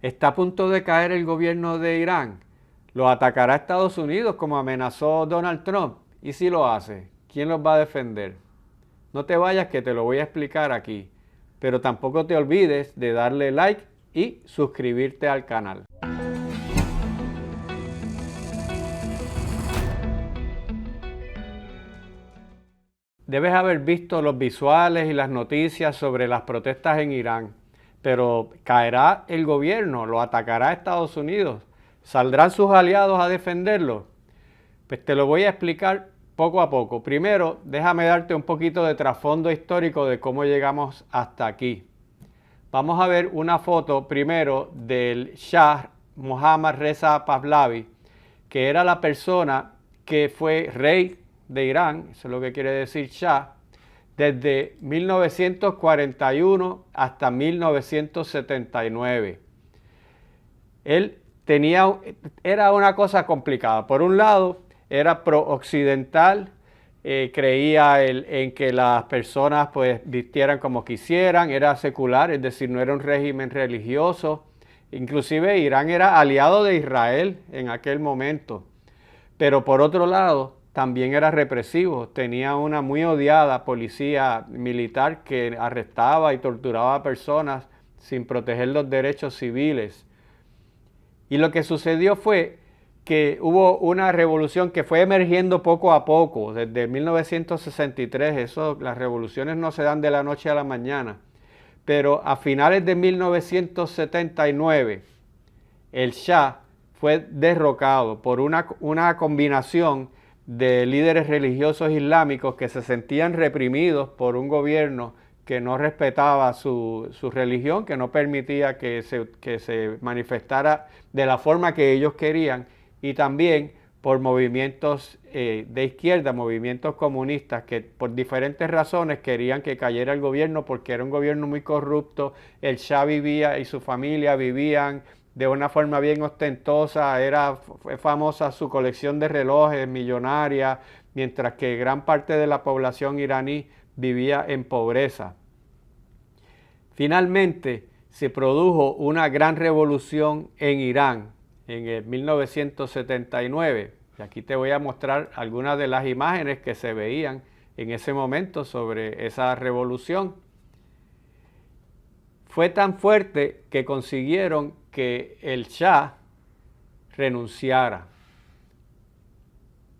Está a punto de caer el gobierno de Irán. ¿Lo atacará Estados Unidos como amenazó Donald Trump? ¿Y si lo hace? ¿Quién los va a defender? No te vayas que te lo voy a explicar aquí. Pero tampoco te olvides de darle like y suscribirte al canal. Debes haber visto los visuales y las noticias sobre las protestas en Irán. Pero ¿caerá el gobierno? ¿Lo atacará Estados Unidos? ¿Saldrán sus aliados a defenderlo? Pues te lo voy a explicar poco a poco. Primero, déjame darte un poquito de trasfondo histórico de cómo llegamos hasta aquí. Vamos a ver una foto primero del Shah Mohammad Reza Pahlavi, que era la persona que fue rey de Irán, eso es lo que quiere decir Shah, desde 1941 hasta 1979. Él era una cosa complicada. Por un lado, era pro-occidental, creía en que las personas pues vistieran como quisieran, era secular, es decir, no era un régimen religioso. Inclusive Irán era aliado de Israel en aquel momento. Pero por otro lado, también era represivo, tenía una muy odiada policía militar que arrestaba y torturaba a personas sin proteger los derechos civiles. Y lo que sucedió fue que hubo una revolución que fue emergiendo poco a poco, desde 1963, las revoluciones no se dan de la noche a la mañana, pero a finales de 1979, el Shah fue derrocado por una combinación de líderes religiosos islámicos que se sentían reprimidos por un gobierno que no respetaba su religión, que no permitía que se manifestara de la forma que ellos querían, y también por movimientos de izquierda, movimientos comunistas, que por diferentes razones querían que cayera el gobierno porque era un gobierno muy corrupto. El Shah vivía y su familia vivían de una forma bien ostentosa, fue famosa su colección de relojes millonaria, mientras que gran parte de la población iraní vivía en pobreza. Finalmente se produjo una gran revolución en Irán en el 1979. Y aquí te voy a mostrar algunas de las imágenes que se veían en ese momento sobre esa revolución. Fue tan fuerte que consiguieron que el Shah renunciara.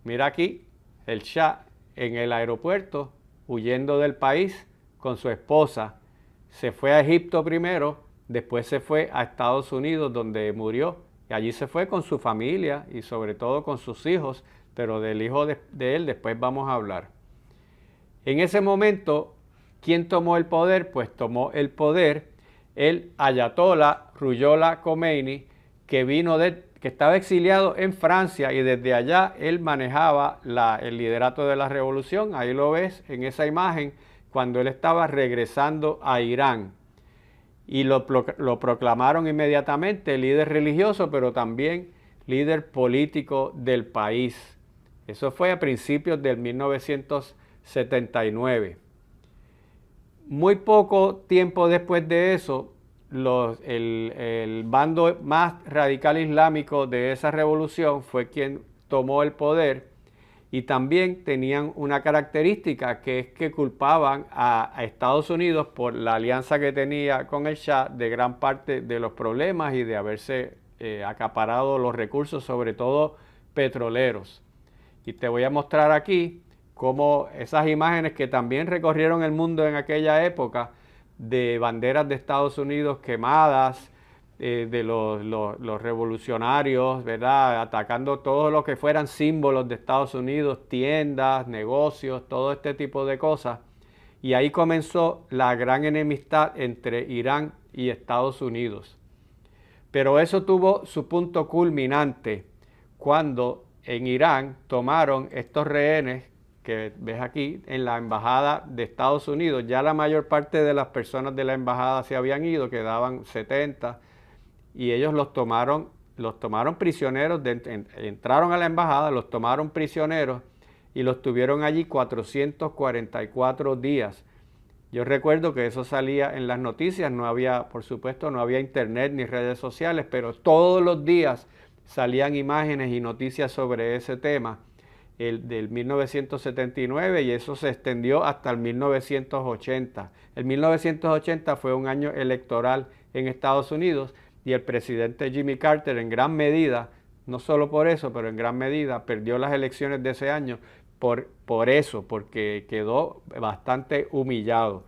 Mira aquí, el Shah en el aeropuerto, huyendo del país con su esposa. Se fue a Egipto primero, después se fue a Estados Unidos donde murió. Y allí se fue con su familia y sobre todo con sus hijos, pero del hijo de él después vamos a hablar. En ese momento, ¿quién tomó el poder? Pues tomó el poder el Ayatollah Ruhollah Khomeini, que estaba exiliado en Francia y desde allá él manejaba el liderato de la revolución. Ahí lo ves en esa imagen cuando él estaba regresando a Irán. Y lo proclamaron inmediatamente líder religioso, pero también líder político del país. Eso fue a principios del 1979. Muy poco tiempo después de eso, el bando más radical islámico de esa revolución fue quien tomó el poder, y también tenían una característica, que es que culpaban a Estados Unidos por la alianza que tenía con el Shah de gran parte de los problemas y de haberse acaparado los recursos, sobre todo petroleros. Y te voy a mostrar aquí cómo esas imágenes que también recorrieron el mundo en aquella época, de banderas de Estados Unidos quemadas, de los revolucionarios, ¿verdad?, atacando todo lo que fueran símbolos de Estados Unidos, tiendas, negocios, todo este tipo de cosas. Y ahí comenzó la gran enemistad entre Irán y Estados Unidos. Pero eso tuvo su punto culminante cuando en Irán tomaron estos rehenes que ves aquí en la embajada de Estados Unidos. Ya la mayor parte de las personas de la embajada se habían ido, quedaban 70, y ellos los tomaron prisioneros, entraron a la embajada, los tomaron prisioneros y los tuvieron allí 444 días. Yo recuerdo que eso salía en las noticias, no había, por supuesto, no había internet ni redes sociales, pero todos los días salían imágenes y noticias sobre ese tema, el del 1979, y eso se extendió hasta el 1980. El 1980 fue un año electoral en Estados Unidos y el presidente Jimmy Carter en gran medida, no solo por eso, pero en gran medida perdió las elecciones de ese año por eso, porque quedó bastante humillado.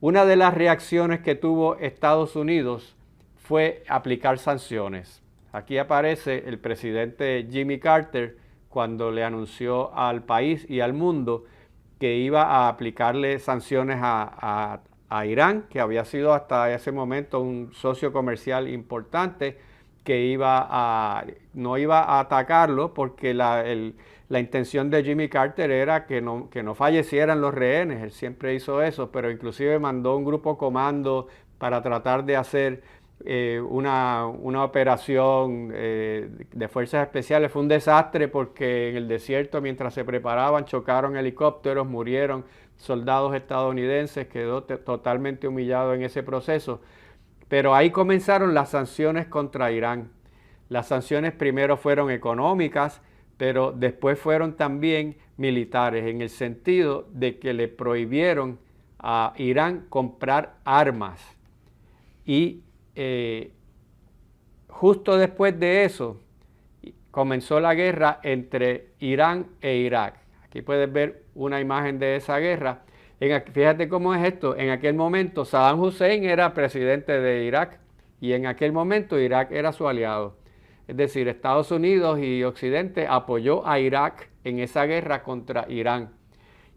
Una de las reacciones que tuvo Estados Unidos fue aplicar sanciones. Aquí aparece el presidente Jimmy Carter cuando le anunció al país y al mundo que iba a aplicarle sanciones a Irán, que había sido hasta ese momento un socio comercial importante, que no iba a atacarlo porque la intención de Jimmy Carter era que no fallecieran los rehenes. Él siempre hizo eso, pero inclusive mandó un grupo comando para tratar de hacer una operación de fuerzas especiales. Fue un desastre porque en el desierto, mientras se preparaban, chocaron helicópteros, murieron soldados estadounidenses, quedó totalmente humillado en ese proceso. Pero ahí comenzaron las sanciones contra Irán. Las sanciones primero fueron económicas, pero después fueron también militares, en el sentido de que le prohibieron a Irán comprar armas. Y justo después de eso comenzó la guerra entre Irán e Irak. Aquí puedes ver una imagen de esa guerra. Fíjate cómo es esto. En aquel momento Saddam Hussein era presidente de Irak y en aquel momento Irak era su aliado. Es decir, Estados Unidos y Occidente apoyó a Irak en esa guerra contra Irán.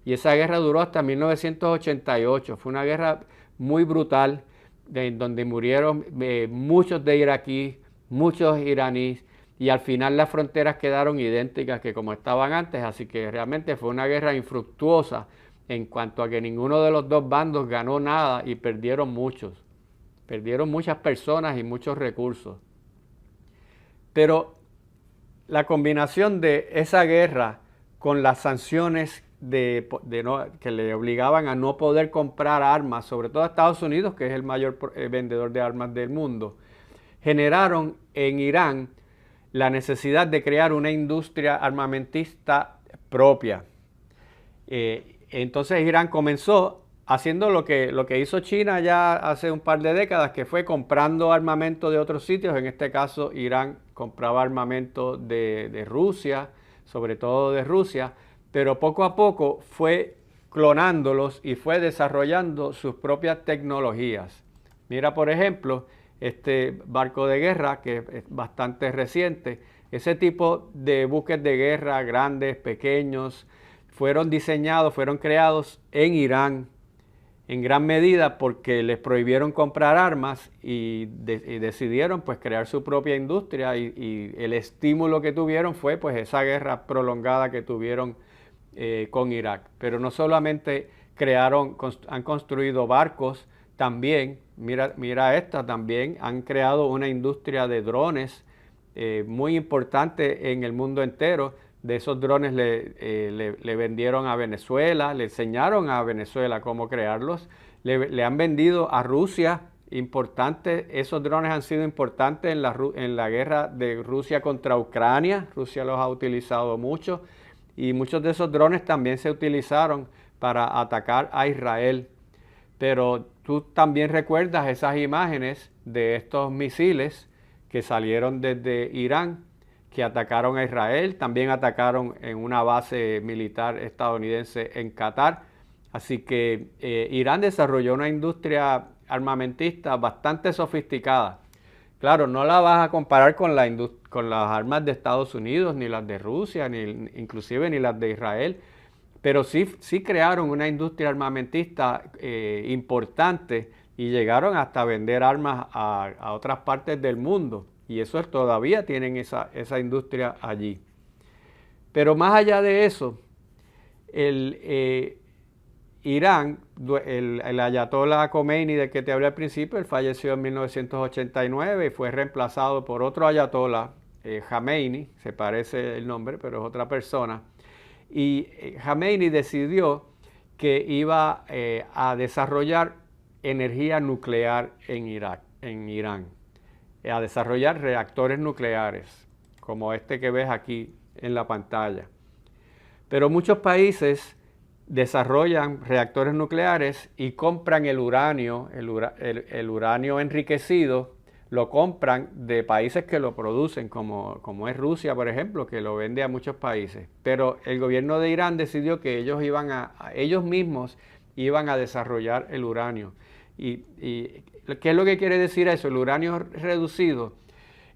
Y esa guerra duró hasta 1988. Fue una guerra muy brutal, donde murieron muchos de iraquíes, muchos iraníes, y al final las fronteras quedaron idénticas que como estaban antes, así que realmente fue una guerra infructuosa en cuanto a que ninguno de los dos bandos ganó nada y perdieron muchas personas y muchos recursos. Pero la combinación de esa guerra con las sanciones que le obligaban a no poder comprar armas, sobre todo a Estados Unidos, que es el mayor vendedor de armas del mundo, generaron en Irán la necesidad de crear una industria armamentista propia. Entonces Irán comenzó haciendo lo que hizo China ya hace un par de décadas, que fue comprando armamento de otros sitios. En este caso Irán compraba armamento de Rusia, sobre todo de Rusia, pero poco a poco fue clonándolos y fue desarrollando sus propias tecnologías. Mira, por ejemplo, este barco de guerra, que es bastante reciente. Ese tipo de buques de guerra, grandes, pequeños, fueron diseñados, fueron creados en Irán, en gran medida porque les prohibieron comprar armas y decidieron pues crear su propia industria, y el estímulo que tuvieron fue pues esa guerra prolongada que tuvieron con Irak. Pero no solamente han construido barcos, también, mira esta, también han creado una industria de drones muy importante en el mundo entero. De esos drones le vendieron a Venezuela, le enseñaron a Venezuela cómo crearlos, le han vendido a Rusia, importante. Esos drones han sido importantes en la guerra de Rusia contra Ucrania. Rusia los ha utilizado mucho, y muchos de esos drones también se utilizaron para atacar a Israel. Pero tú también recuerdas esas imágenes de estos misiles que salieron desde Irán, que atacaron a Israel, también atacaron en una base militar estadounidense en Qatar. Así que Irán desarrolló una industria armamentista bastante sofisticada. Claro, no la vas a comparar con las armas de Estados Unidos, ni las de Rusia, inclusive ni las de Israel, pero sí crearon una industria armamentista importante y llegaron hasta vender armas a otras partes del mundo. Y eso todavía tienen esa industria allí. Pero más allá de eso, Irán, el ayatollah Khomeini del que te hablé al principio, él falleció en 1989 y fue reemplazado por otro ayatollah, Khamenei, se parece el nombre, pero es otra persona. Y Khamenei decidió que iba a desarrollar energía nuclear en Irán, a desarrollar reactores nucleares, como este que ves aquí en la pantalla. Pero muchos países desarrollan reactores nucleares y compran el uranio, el uranio enriquecido, lo compran de países que lo producen, como es Rusia, por ejemplo, que lo vende a muchos países. Pero el gobierno de Irán decidió que ellos mismos iban a desarrollar el uranio. ¿Y qué es lo que quiere decir eso? El uranio reducido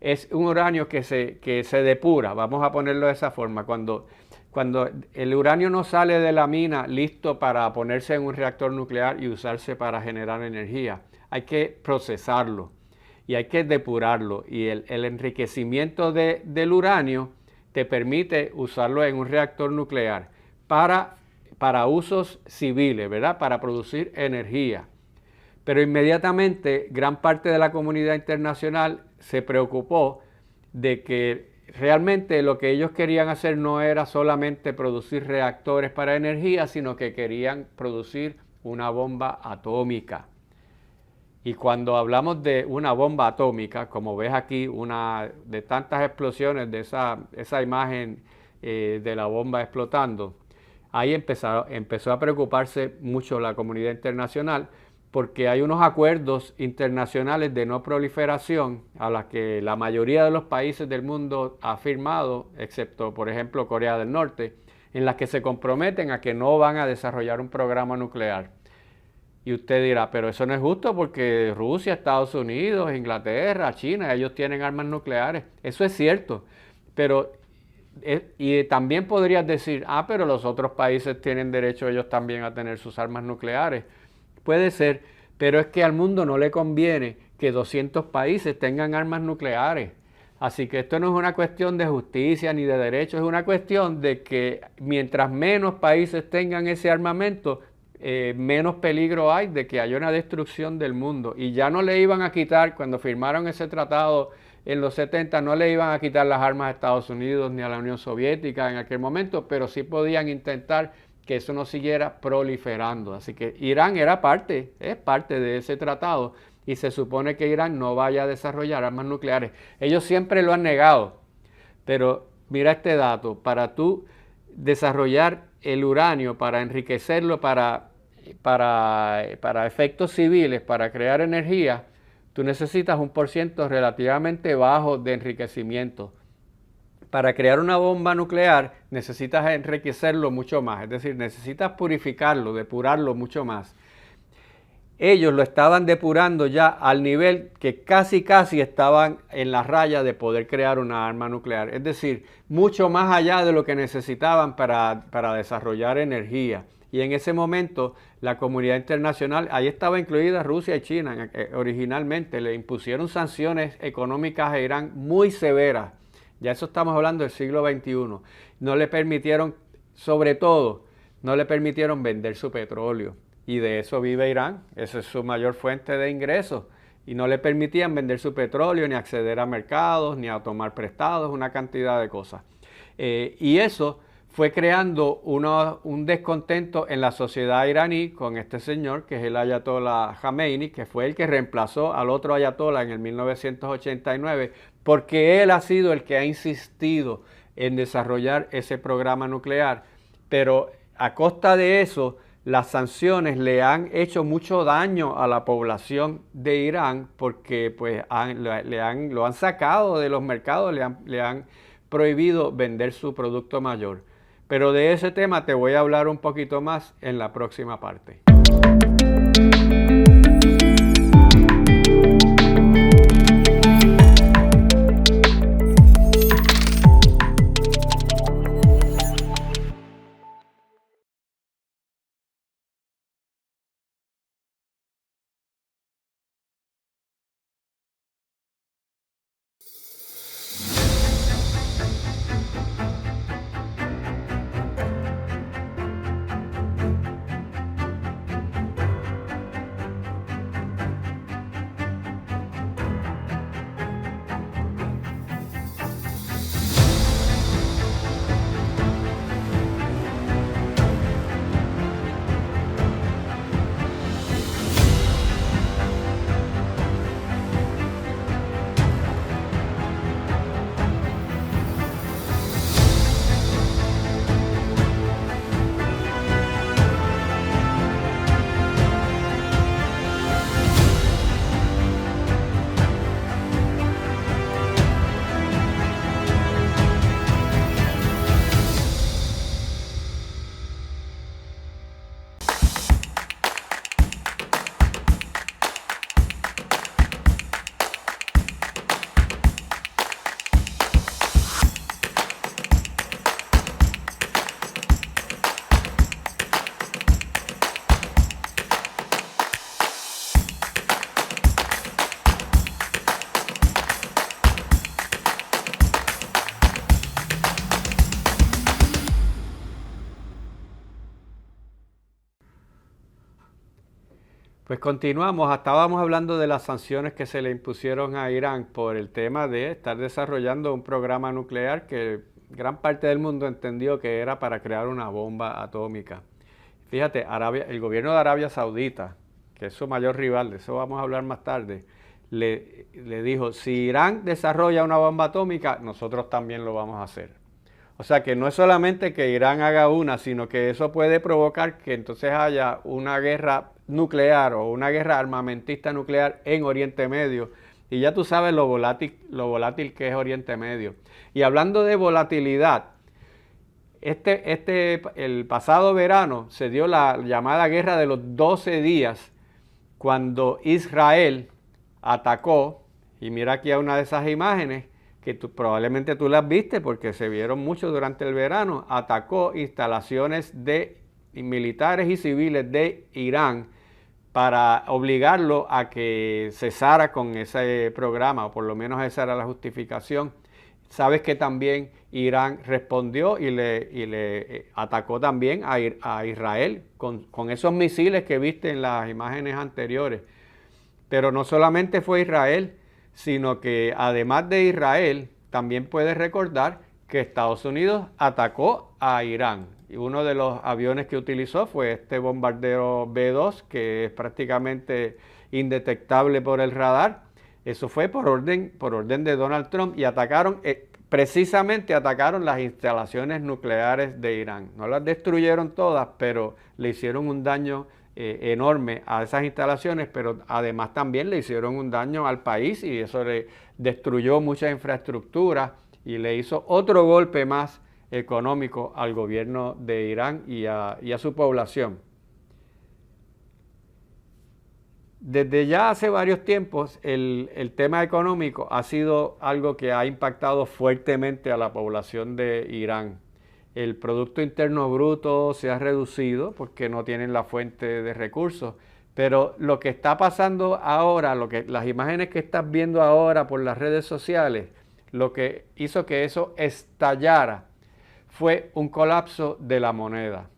es un uranio que se depura, vamos a ponerlo de esa forma. Cuando el uranio no sale de la mina listo para ponerse en un reactor nuclear y usarse para generar energía, hay que procesarlo y hay que depurarlo. Y el enriquecimiento del uranio te permite usarlo en un reactor nuclear para usos civiles, ¿verdad? Para producir energía. Pero inmediatamente gran parte de la comunidad internacional se preocupó de que realmente lo que ellos querían hacer no era solamente producir reactores para energía, sino que querían producir una bomba atómica. Y cuando hablamos de una bomba atómica, como ves aquí, una de tantas explosiones de esa imagen de la bomba explotando, ahí empezó a preocuparse mucho la comunidad internacional, porque hay unos acuerdos internacionales de no proliferación a los que la mayoría de los países del mundo ha firmado, excepto, por ejemplo, Corea del Norte, en las que se comprometen a que no van a desarrollar un programa nuclear. Y usted dirá, pero eso no es justo porque Rusia, Estados Unidos, Inglaterra, China, ellos tienen armas nucleares. Eso es cierto, pero y también podrías decir, pero los otros países tienen derecho ellos también a tener sus armas nucleares. Puede ser, pero es que al mundo no le conviene que 200 países tengan armas nucleares. Así que esto no es una cuestión de justicia ni de derechos, es una cuestión de que mientras menos países tengan ese armamento, menos peligro hay de que haya una destrucción del mundo. Y ya no le iban a quitar, cuando firmaron ese tratado en los 70, no le iban a quitar las armas a Estados Unidos ni a la Unión Soviética en aquel momento, pero sí podían intentar que eso no siguiera proliferando. Así que Irán es parte de ese tratado y se supone que Irán no vaya a desarrollar armas nucleares. Ellos siempre lo han negado, pero mira este dato, para tú desarrollar el uranio, para enriquecerlo para efectos civiles, para crear energía, tú necesitas un % relativamente bajo de enriquecimiento. Para crear una bomba nuclear necesitas enriquecerlo mucho más, es decir, necesitas purificarlo, depurarlo mucho más. Ellos lo estaban depurando ya al nivel que casi estaban en la raya de poder crear una arma nuclear, es decir, mucho más allá de lo que necesitaban para desarrollar energía. Y en ese momento la comunidad internacional, ahí estaba incluida Rusia y China, originalmente le impusieron sanciones económicas a Irán muy severas. Ya eso estamos hablando del siglo XXI. No le permitieron, sobre todo, no le permitieron vender su petróleo. Y de eso vive Irán. Esa es su mayor fuente de ingresos. Y no le permitían vender su petróleo, ni acceder a mercados, ni a tomar prestados, una cantidad de cosas. Y eso fue creando un descontento en la sociedad iraní con este señor, que es el Ayatollah Khomeini, que fue el que reemplazó al otro Ayatollah en el 1989, porque él ha sido el que ha insistido en desarrollar ese programa nuclear. Pero a costa de eso, las sanciones le han hecho mucho daño a la población de Irán, porque pues lo han sacado de los mercados, le han prohibido vender su producto mayor. Pero de ese tema te voy a hablar un poquito más en la próxima parte. Pues continuamos, estábamos hablando de las sanciones que se le impusieron a Irán por el tema de estar desarrollando un programa nuclear que gran parte del mundo entendió que era para crear una bomba atómica. Fíjate, el gobierno de Arabia Saudita, que es su mayor rival, de eso vamos a hablar más tarde, le dijo, si Irán desarrolla una bomba atómica, nosotros también lo vamos a hacer. O sea que no es solamente que Irán haga una, sino que eso puede provocar que entonces haya una guerra nuclear o una guerra armamentista nuclear en Oriente Medio. Y ya tú sabes lo volátil que es Oriente Medio. Y hablando de volatilidad, el pasado verano se dio la llamada guerra de los 12 días cuando Israel atacó, y mira aquí a una de esas imágenes, que probablemente tú las viste porque se vieron mucho durante el verano, atacó instalaciones de militares y civiles de Irán para obligarlo a que cesara con ese programa, o por lo menos esa era la justificación. Sabes que también Irán respondió y le atacó también a Israel con esos misiles que viste en las imágenes anteriores. Pero no solamente fue Israel, sino que además de Israel, también puedes recordar que Estados Unidos atacó a Irán. Y uno de los aviones que utilizó fue este bombardero B-2, que es prácticamente indetectable por el radar. Eso fue por orden de Donald Trump y precisamente atacaron las instalaciones nucleares de Irán. No las destruyeron todas, pero le hicieron un daño enorme a esas instalaciones, pero además también le hicieron un daño al país y eso le destruyó mucha infraestructura y le hizo otro golpe más económico al gobierno de Irán y a su población. Desde ya hace varios tiempos el tema económico ha sido algo que ha impactado fuertemente a la población de Irán. El Producto Interno Bruto se ha reducido porque no tienen la fuente de recursos, pero lo que está pasando ahora, las imágenes que estás viendo ahora por las redes sociales, lo que hizo que eso estallara fue un colapso de la moneda.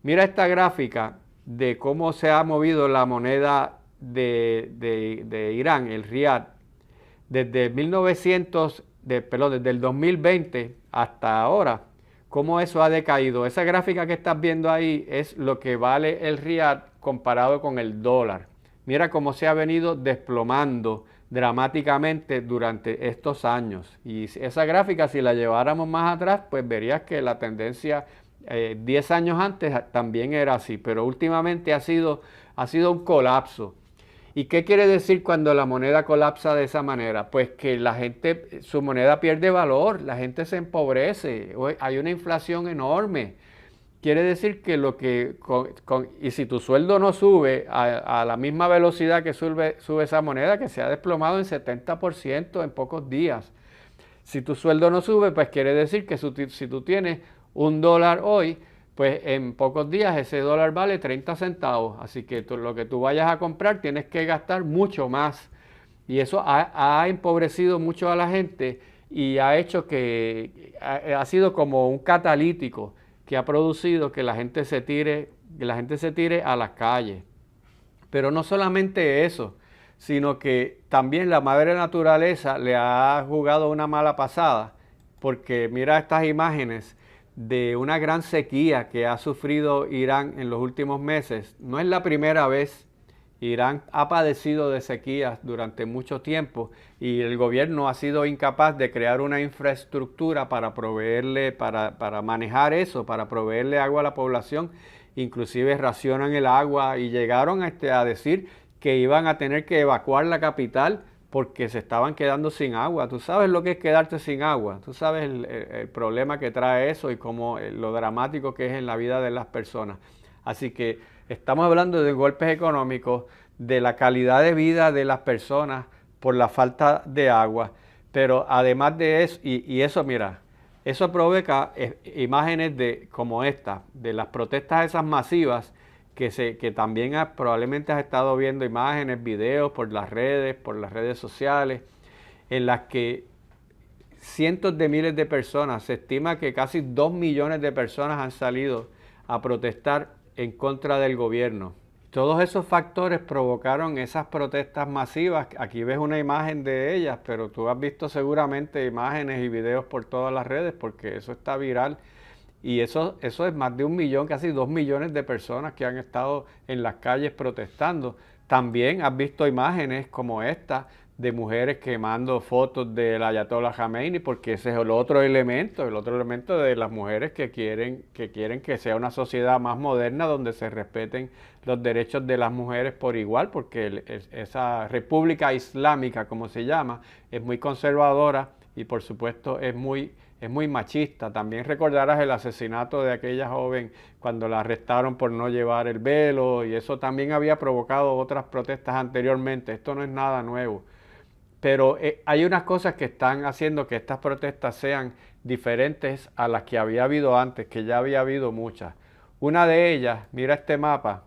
Mira esta gráfica de cómo se ha movido la moneda de Irán, el rial, desde desde el 2020 hasta ahora, cómo eso ha decaído. Esa gráfica que estás viendo ahí es lo que vale el rial comparado con el dólar. Mira cómo se ha venido desplomando dramáticamente durante estos años. Y esa gráfica, si la lleváramos más atrás, pues verías que la tendencia 10 años antes también era así, pero últimamente ha sido un colapso. ¿Y qué quiere decir cuando la moneda colapsa de esa manera? Pues que la gente, su moneda pierde valor, la gente se empobrece, hay una inflación enorme. Quiere decir que y si tu sueldo no sube a la misma velocidad que sube esa moneda, que se ha desplomado en 70% en pocos días. Si tu sueldo no sube, pues quiere decir que si tú tienes $1 hoy, pues en pocos días ese dólar vale 30 centavos. Así que lo que tú vayas a comprar tienes que gastar mucho más. Y eso ha empobrecido mucho a la gente y ha hecho que ha sido como un catalítico que ha producido que la gente se tire a las calles. Pero no solamente eso, sino que también la madre naturaleza le ha jugado una mala pasada, porque mira estas imágenes de una gran sequía que ha sufrido Irán en los últimos meses. No es la primera vez. Irán ha padecido de sequías durante mucho tiempo y el gobierno ha sido incapaz de crear una infraestructura para proveerle, para manejar eso, para proveerle agua a la población. Inclusive racionan el agua y llegaron a decir que iban a tener que evacuar la capital porque se estaban quedando sin agua. Tú sabes lo que es quedarte sin agua, tú sabes el problema que trae eso y lo dramático que es en la vida de las personas. Así que estamos hablando de golpes económicos, de la calidad de vida de las personas por la falta de agua, pero además de eso, y eso mira, eso provoca imágenes como esta, de las protestas esas masivas, que también probablemente has estado viendo imágenes, videos por las redes sociales, en las que cientos de miles de personas, se estima que casi 2 millones de personas han salido a protestar en contra del gobierno. todos esos factores provocaron esas protestas masivas. Aquí ves una imagen de ellas, pero tú has visto seguramente imágenes y videos por todas las redes porque eso está viral. Y eso es más de 1 millón, casi 2 millones de personas que han estado en las calles protestando. También has visto imágenes como esta de mujeres quemando fotos del Ayatollah Khomeini, porque ese es el otro elemento de las mujeres que quieren que sea una sociedad más moderna donde se respeten los derechos de las mujeres por igual, porque esa República Islámica, como se llama, es muy conservadora y por supuesto es muy machista. También recordarás el asesinato de aquella joven cuando la arrestaron por no llevar el velo, y eso también había provocado otras protestas anteriormente. Esto no es nada nuevo. Pero hay unas cosas que están haciendo que estas protestas sean diferentes a las que había habido antes, que ya había habido muchas. Una de ellas, mira este mapa,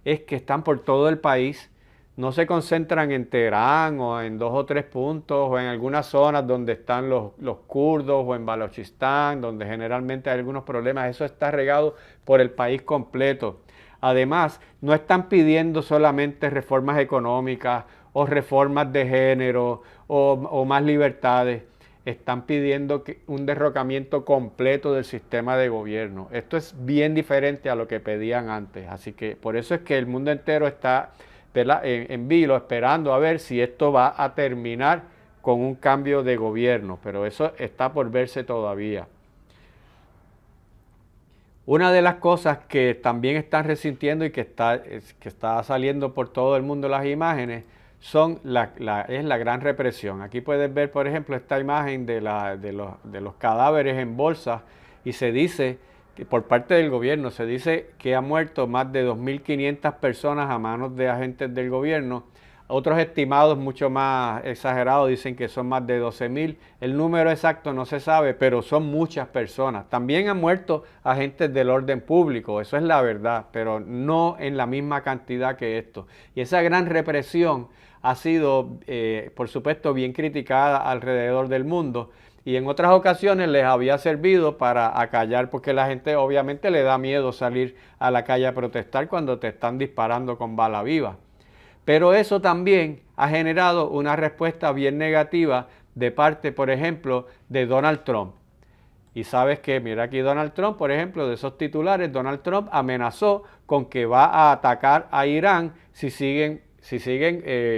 es que están por todo el país. No se concentran en Teherán o en 2 o 3 puntos o en algunas zonas donde están los kurdos o en Balochistán, donde generalmente hay algunos problemas. Eso está regado por el país completo. Además, no están pidiendo solamente reformas económicas o reformas de género o más libertades. Están pidiendo un derrocamiento completo del sistema de gobierno. Esto es bien diferente a lo que pedían antes. Así que por eso es que el mundo entero está en vilo esperando a ver si esto va a terminar con un cambio de gobierno. Pero eso está por verse todavía. Una de las cosas que también están resintiendo y que está saliendo por todo el mundo las imágenes es la gran represión. Aquí puedes ver, por ejemplo, esta imagen de los cadáveres en bolsas, y se dice que por parte del gobierno se dice que han muerto más de 2.500 personas a manos de agentes del gobierno. Otros estimados mucho más exagerados dicen que son más de 12.000. El número exacto no se sabe, pero son muchas personas. También han muerto agentes del orden público, eso es la verdad, pero no en la misma cantidad que esto. Y esa gran represión ha sido, por supuesto, bien criticada alrededor del mundo. Y en otras ocasiones les había servido para acallar, porque la gente obviamente le da miedo salir a la calle a protestar cuando te están disparando con bala viva. Pero eso también ha generado una respuesta bien negativa de parte, por ejemplo, de Donald Trump. Y sabes que, mira aquí Donald Trump, por ejemplo, de esos titulares, Donald Trump amenazó con que va a atacar a Irán si siguen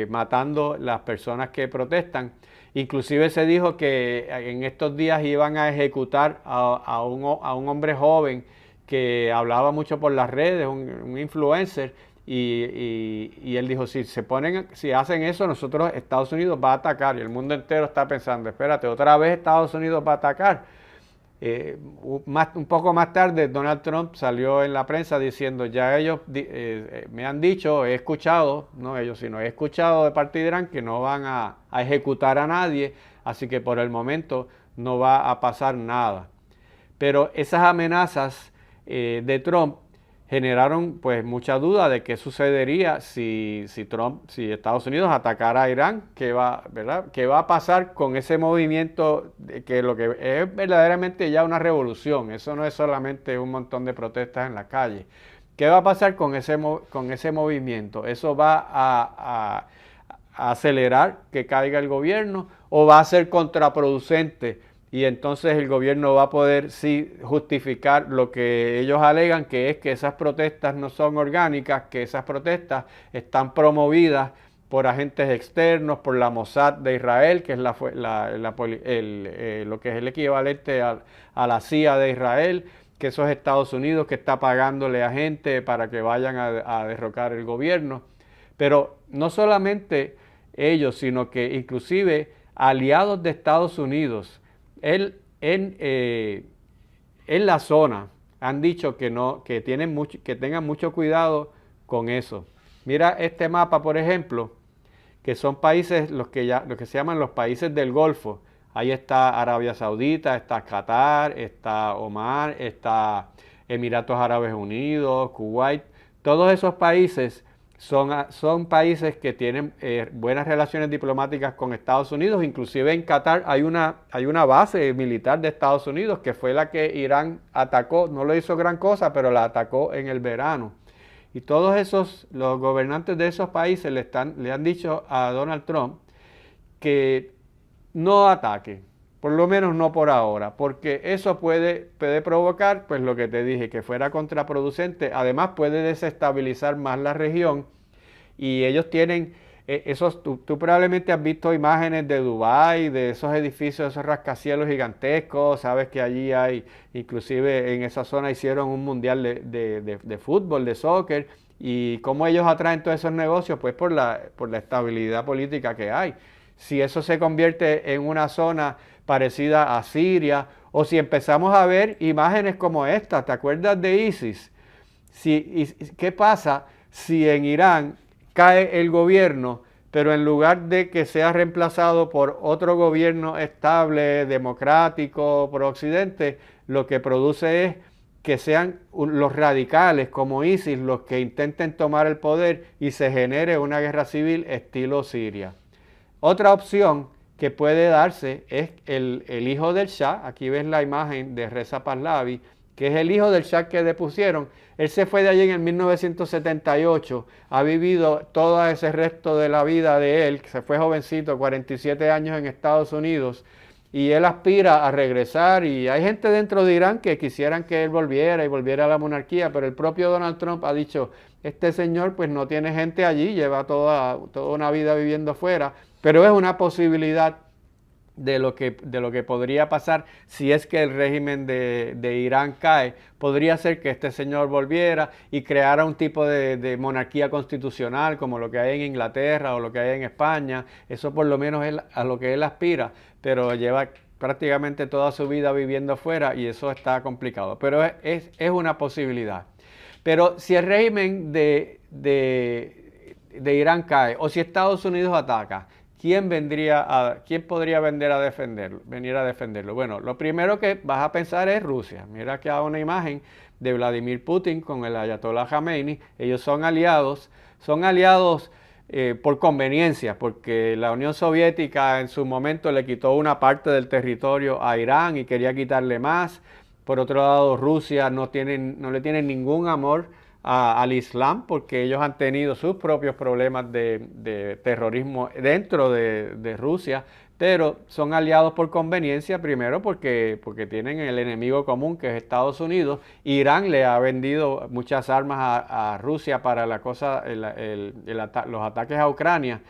matando las personas que protestan. Inclusive se dijo que en estos días iban a ejecutar a un hombre joven que hablaba mucho por las redes, un influencer, y él dijo, si hacen eso, Estados Unidos va a atacar. Y el mundo entero está pensando, espérate, otra vez Estados Unidos va a atacar. Un poco más tarde, Donald Trump salió en la prensa diciendo, ya ellos me han dicho, he escuchado, no ellos, sino he escuchado de parte de Irán que no van a ejecutar a nadie, así que por el momento no va a pasar nada. Pero esas amenazas de Trump generaron pues mucha duda de qué sucedería si Estados Unidos atacara a Irán, ¿verdad? ¿Qué va a pasar con ese movimiento que lo que es verdaderamente ya una revolución? Eso no es solamente un montón de protestas en la calle. ¿Qué va a pasar con ese movimiento? ¿Eso va a acelerar que caiga el gobierno o va a ser contraproducente? Y entonces el gobierno va a poder sí justificar lo que ellos alegan, que es que esas protestas no son orgánicas, que esas protestas están promovidas por agentes externos, por la Mossad de Israel, que es lo que es el equivalente a la CIA de Israel, que eso es Estados Unidos que está pagándole a gente para que vayan a derrocar el gobierno. Pero no solamente ellos, sino que inclusive aliados de Estados Unidos, en la zona han dicho que tengan mucho cuidado con eso. Mira este mapa, por ejemplo, que son países, los que se llaman los países del Golfo. Ahí está Arabia Saudita, está Qatar, está Omán, está Emiratos Árabes Unidos, Kuwait. Todos esos países son países que tienen buenas relaciones diplomáticas con Estados Unidos. Inclusive en Qatar hay una base militar de Estados Unidos que fue la que Irán atacó. No lo hizo gran cosa, pero la atacó en el verano. Y todos esos, los gobernantes de esos países le han dicho a Donald Trump que no ataque, por lo menos no por ahora, porque eso puede provocar, pues lo que te dije, que fuera contraproducente. Además puede desestabilizar más la región y ellos tienen tú probablemente has visto imágenes de Dubái, de esos edificios, esos rascacielos gigantescos. Sabes que allí hay, inclusive en esa zona hicieron un mundial de fútbol, de soccer. Y cómo ellos atraen todos esos negocios, pues por la estabilidad política que hay. Si eso se convierte en una zona parecida a Siria, o si empezamos a ver imágenes como esta, ¿te acuerdas de ISIS? ¿Qué pasa si en Irán cae el gobierno, pero en lugar de que sea reemplazado por otro gobierno estable, democrático, pro occidente, lo que produce es que sean los radicales como ISIS los que intenten tomar el poder y se genere una guerra civil estilo Siria? Otra opción que puede darse es el hijo del Shah. Aquí ves la imagen de Reza Pahlavi, que es el hijo del Shah que depusieron. Él se fue de allí en el 1978, ha vivido todo ese resto de la vida de él, se fue jovencito, 47 años en Estados Unidos, y él aspira a regresar, y hay gente dentro de Irán que quisieran que él volviera y volviera a la monarquía, pero el propio Donald Trump ha dicho, este señor pues no tiene gente allí, lleva toda una vida viviendo fuera, pero es una posibilidad de lo que podría pasar si es que el régimen de Irán cae. Podría ser que este señor volviera y creara un tipo de monarquía constitucional como lo que hay en Inglaterra o lo que hay en España. Eso por lo menos es a lo que él aspira, pero lleva prácticamente toda su vida viviendo fuera y eso está complicado. Pero es una posibilidad. Pero si el régimen de Irán cae o si Estados Unidos ataca, ¿quién podría venir a defenderlo? Bueno, lo primero que vas a pensar es Rusia. Mira que hay una imagen de Vladimir Putin con el Ayatollah Khamenei. Ellos son aliados por conveniencia, porque la Unión Soviética en su momento le quitó una parte del territorio a Irán y quería quitarle más. Por otro lado, Rusia no le tiene ningún amor al Islam, porque ellos han tenido sus propios problemas de terrorismo dentro de Rusia, pero son aliados por conveniencia, primero porque tienen el enemigo común que es Estados Unidos. Irán le ha vendido muchas armas a Rusia para los ataques a Ucrania,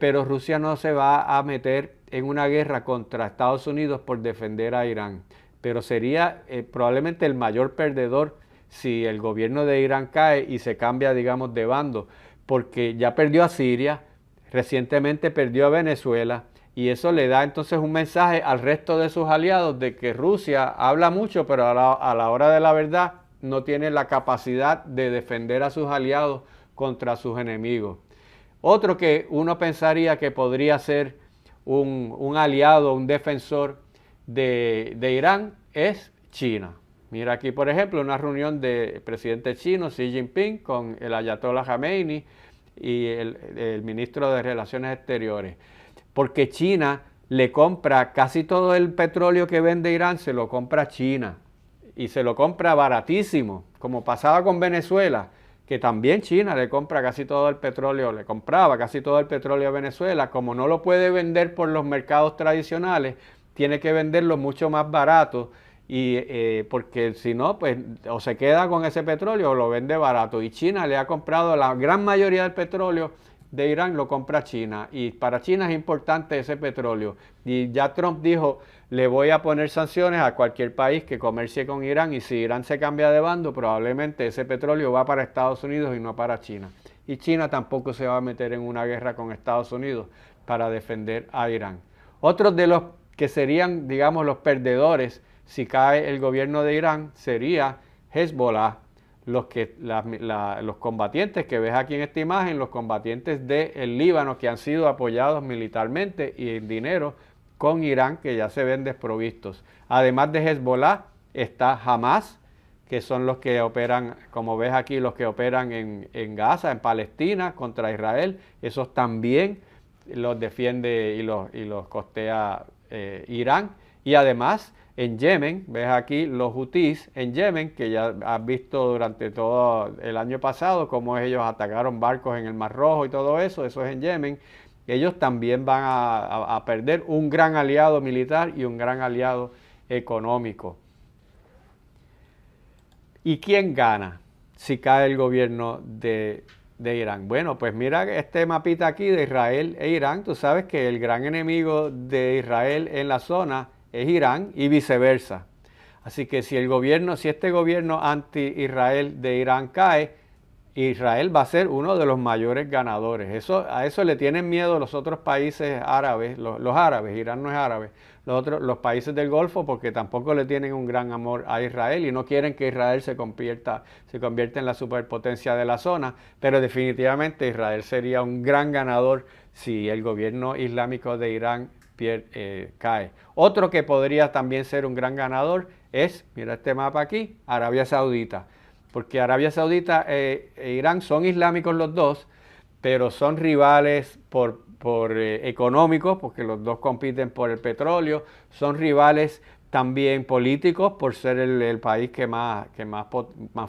pero Rusia no se va a meter en una guerra contra Estados Unidos por defender a Irán, pero sería probablemente el mayor perdedor si el gobierno de Irán cae y se cambia, digamos, de bando, porque ya perdió a Siria, recientemente perdió a Venezuela, y eso le da entonces un mensaje al resto de sus aliados de que Rusia habla mucho, pero a la hora de la verdad no tiene la capacidad de defender a sus aliados contra sus enemigos. Otro que uno pensaría que podría ser un aliado, un defensor de Irán es China. Mira aquí, por ejemplo, una reunión del presidente chino Xi Jinping con el Ayatollah Khamenei y el ministro de Relaciones Exteriores. Porque China le compra casi todo el petróleo que vende Irán, se lo compra China. Y se lo compra baratísimo, como pasaba con Venezuela, que también China le compra casi todo el petróleo, le compraba casi todo el petróleo a Venezuela. Como no lo puede vender por los mercados tradicionales, tiene que venderlo mucho más barato. Porque si no, pues o se queda con ese petróleo o lo vende barato. Y China le ha comprado la gran mayoría del petróleo de Irán, lo compra China. Y para China es importante ese petróleo. Y ya Trump dijo, le voy a poner sanciones a cualquier país que comercie con Irán. Y si Irán se cambia de bando, probablemente ese petróleo va para Estados Unidos y no para China. Y China tampoco se va a meter en una guerra con Estados Unidos para defender a Irán. Otros de los que serían, digamos, los perdedores si cae el gobierno de Irán sería Hezbollah, los combatientes que ves aquí en esta imagen, los combatientes del Líbano que han sido apoyados militarmente y en dinero con Irán, que ya se ven desprovistos. Además de Hezbollah está Hamas, que son los que operan, como ves aquí, los que operan en Gaza, en Palestina, contra Israel. Esos también los defiende y los costea Irán. Y además, en Yemen, ves aquí los hutíes en Yemen, que ya has visto durante todo el año pasado cómo ellos atacaron barcos en el Mar Rojo y todo eso, eso es en Yemen. Ellos también van a perder un gran aliado militar y un gran aliado económico. ¿Y quién gana si cae el gobierno de Irán? Bueno, pues mira este mapita aquí de Israel e Irán. Tú sabes que el gran enemigo de Israel en la zona es Irán y viceversa. Así que si este gobierno anti-Israel de Irán cae, Israel va a ser uno de los mayores ganadores. A eso le tienen miedo los otros países árabes, los árabes, Irán no es árabe, los países del Golfo, porque tampoco le tienen un gran amor a Israel y no quieren que Israel se convierta en la superpotencia de la zona, pero definitivamente Israel sería un gran ganador si el gobierno islámico de Irán cae. Otro que podría también ser un gran ganador es, mira este mapa aquí, Arabia Saudita. Porque Arabia Saudita e Irán son islámicos los dos, pero son rivales por económicos, porque los dos compiten por el petróleo, son rivales también políticos por ser el país que más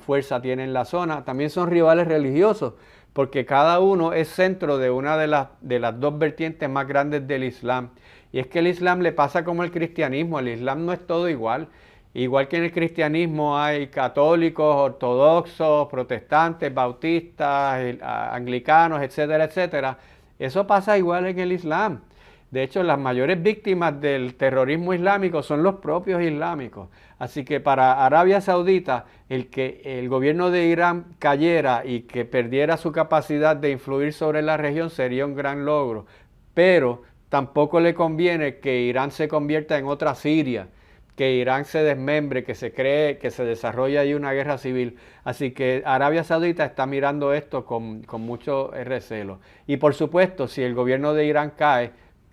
fuerza tiene en la zona, también son rivales religiosos, porque cada uno es centro de una de las dos vertientes más grandes del Islam. Y es que el Islam le pasa como el cristianismo, el Islam no es todo igual. Igual que en el cristianismo hay católicos, ortodoxos, protestantes, bautistas, anglicanos, etcétera, etcétera. Eso pasa igual en el Islam. De hecho, las mayores víctimas del terrorismo islámico son los propios islámicos. Así que para Arabia Saudita, el que el gobierno de Irán cayera y que perdiera su capacidad de influir sobre la región sería un gran logro. Pero tampoco le conviene que Irán se convierta en otra Siria, que Irán se desmembre, que se cree que se desarrolla ahí una guerra civil. Así que Arabia Saudita está mirando esto con mucho recelo. Y por supuesto, si el gobierno de Irán cae,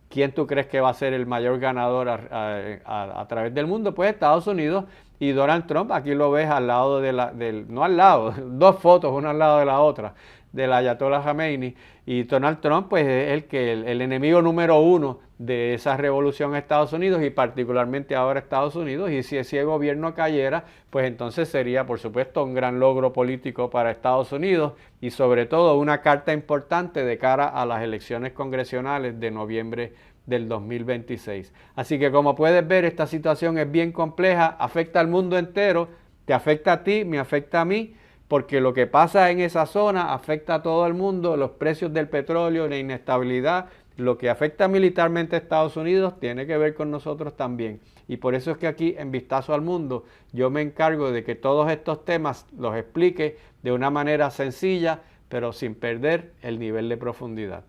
¿quién tú crees que va a ser el mayor ganador a través del mundo? Pues Estados Unidos y Donald Trump. Aquí lo ves al lado no al lado, dos fotos, una al lado de la otra, del Ayatollah Khamenei. Y Donald Trump pues es el enemigo número uno de esa revolución en Estados Unidos y particularmente ahora Estados Unidos. Y si ese gobierno cayera, pues entonces sería por supuesto un gran logro político para Estados Unidos y sobre todo una carta importante de cara a las elecciones congresionales de noviembre del 2026. Así que como puedes ver, esta situación es bien compleja, afecta al mundo entero, te afecta a ti, me afecta a mí, porque lo que pasa en esa zona afecta a todo el mundo, los precios del petróleo, la inestabilidad, lo que afecta militarmente a Estados Unidos tiene que ver con nosotros también. Y por eso es que aquí en Vistazo al Mundo yo me encargo de que todos estos temas los explique de una manera sencilla, pero sin perder el nivel de profundidad.